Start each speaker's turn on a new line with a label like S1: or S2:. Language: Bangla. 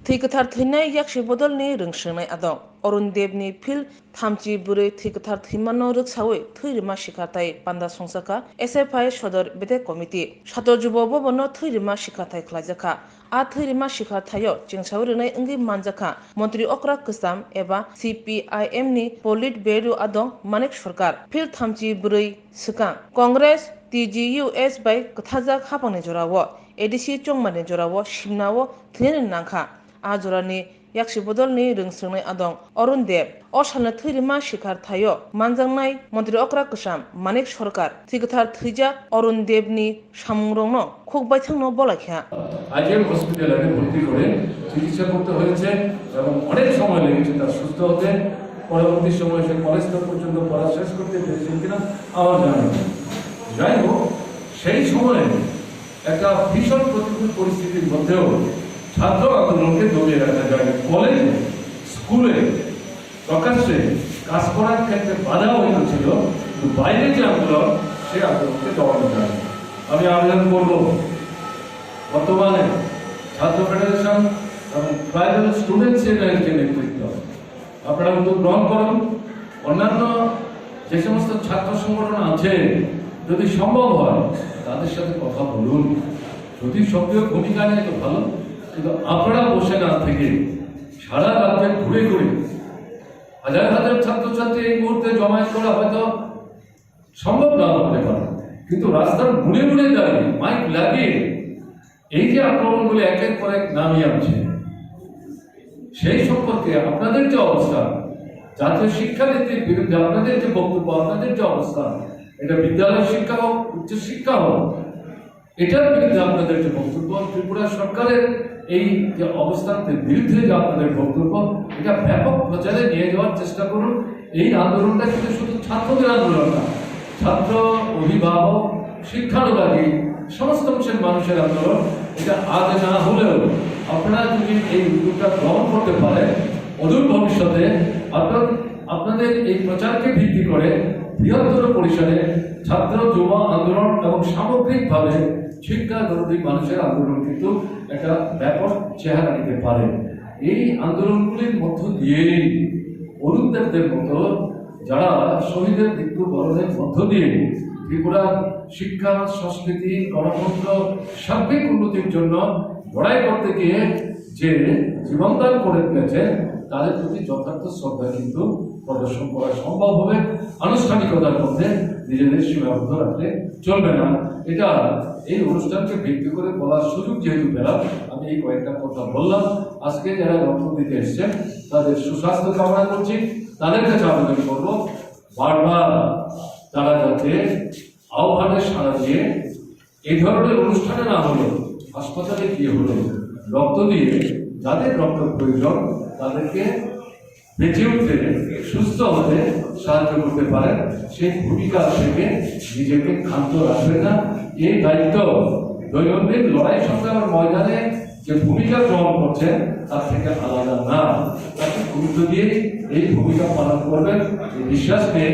S1: थैगोथार थैनाय याक्षि बदलनि रोंसोनाय आदं अरुणदेवनि फिल थामथि बुरै थैगोथार थैमानो रोगसावै थैरिमा शिखाथाय पान्दा संसाखा SFI सदर बेटे कमिटि सातो जुबो बबनो थैरिमा शिखाथाय ख्लायजाखा आ थैरिमा शिखाथायो चिंसाव रोनाय अंगि मानजाखा मन्त्रि अक्रा कसाम एबा CPIM नि पोलिट बेरु आदं मानिक सरकार फिल थामथि बुरै सिगां कांग्रेस TGUS बाय कथाजा खापांनि जरावो एडिसि चंमानि जरावो सिमनावो थैनि नांखा आ जरानि याक्षि बदलनि रोंसोनाय आदं अरुण देव असालनो थैरिमा शिखार थायो मानजांनाय मन्त्रि अक्रा कसाम मानिक सरकार थैगोथार थैजा अरुण देवनि सामुंरंनो खुगबायथांनो बलायखा
S2: আইজিএম হসপিটালে ভর্তি করে চিকিৎসা করতে হয়েছে এবং অনেক সময় লেগেছে তার সুস্থ হতে। পরবর্তী সময় সে কলেজ পর্যন্ত পড়া শেষ করতে পেরেছেন কিনা আমার জানা নেই। যাই হোক, সেই সময়ে একটা ভীষণ প্রতিকূল পরিস্থিতির মধ্যেও ছাত্র আন্দোলনকে দমিয়ে রাখা যায়। কলেজে স্কুলে প্রকাশ্যে কাজ করার ক্ষেত্রে বাধা হয়েছিল, কিন্তু বাইরে যে আন্দোলন সেই আন্দোলনকে দমানো যায়। আমি আবেদন করব বর্তমানে ছাত্র ফেডারেশন এবং ট্রাইবাল স্টুডেন্টস ইউনিয়নের যে নেতৃত্ব আপনারা উদ্যোগ গ্রহণ করুন। অন্যান্য যে সমস্ত ছাত্র সংগঠন আছে যদি সম্ভব হয় তাদের সাথে কথা বলুন। যদি সক্রিয় ভূমিকা নেয় তো ভালো, কিন্তু আপনারা বসে না থেকে সারা রাজ্যে ঘুরে ঘুরে হাজার হাজার ছাত্রছাত্রী এই মুহূর্তে জমায়েত করা হয়তো সম্ভব না হতে পারে, কিন্তু রাস্তার ঘুরে ঘুরে দাঁড়িয়ে মাইক লাগিয়ে এই যে আক্রমণগুলি এক এক করে নামিয়ে আনছে, সেই সম্পর্কে আপনাদের যে অবস্থা, জাতীয় শিক্ষানীতির বিরুদ্ধে আপনাদের যে বক্তব্য, আপনাদের যে অবস্থা, এটা বিদ্যালয় শিক্ষা হোক উচ্চ শিক্ষা হোক, এটার বিরুদ্ধে আপনাদের যে বক্তব্য, ত্রিপুরা সরকারের এই যে অবস্থানের বিরুদ্ধে যে আপনাদের বক্তব্য, এটা ব্যাপক প্রচারে নিয়ে যাওয়ার চেষ্টা করুন। এই আন্দোলনটা কিন্তু শুধু ছাত্রদের আন্দোলন না, ছাত্র, অভিভাবক, শিক্ষানুরাগী সমস্ত অংশের মানুষের আন্দোলন। এটা আজ না হলেও আপনারা যদি এই উদ্যোগটা গ্রহণ করতে পারেন, অদূর ভবিষ্যতে আপনাদের এই প্রচারকে ভিত্তি করে বৃহত্তর পরিসরে ছাত্র যুব আন্দোলন এবং সামগ্রিকভাবে শিক্ষা দরদি মানুষের আন্দোলন কিন্তু একটা ব্যাপক চেহারা নিতে পারে। এই আন্দোলনগুলির মধ্য দিয়েই অরুণদেবদের মতো যারা শহীদের মৃত্যু বরণের মধ্য দিয়ে ত্রিপুরার শিক্ষা, সংস্কৃতি, গণতন্ত্র, সার্বিক উন্নতির জন্য লড়াই করতে গিয়ে যে জীবনদান করে গেছে, তাদের প্রতি যথার্থ শ্রদ্ধা কিন্তু প্রদর্শন করা সম্ভব হবে। আনুষ্ঠানিকতার মধ্যে নিজেদের সীমাবদ্ধ রাখলে চলবে না। এটা এই অনুষ্ঠানকে ভিত্তি করে বলার সুযোগ যেহেতু পেলাম, আমি এই কয়েকটা কথা বললাম। আজকে যারা রক্ত দিতে এসছেন তাদের সুস্বাস্থ্য কামনা করছি। তাদের কাছে আবেদন করবো বারবার তারা যাতে আহ্বানে সাড়া দিয়ে এই ধরনের অনুষ্ঠানে না হলে হাসপাতালে গিয়ে হলে রক্ত দিয়ে যাদের রক্ত প্রয়োজন তাদেরকে বেঁচে উঠতে, সুস্থ হতে সাহায্য করতে পারেন। সেই ভূমিকা থেকে নিজেকে ক্ষান্ত রাখবে না। এই দায়িত্ব দৈনন্দিন লড়াই সংগ্রামের ময়দানে যে ভূমিকা গ্রহণ করছেন তার থেকে আলাদা না। তাকে গুরুত্ব দিয়ে এই ভূমিকা পালন করবেন, এই বিশ্বাস নিয়ে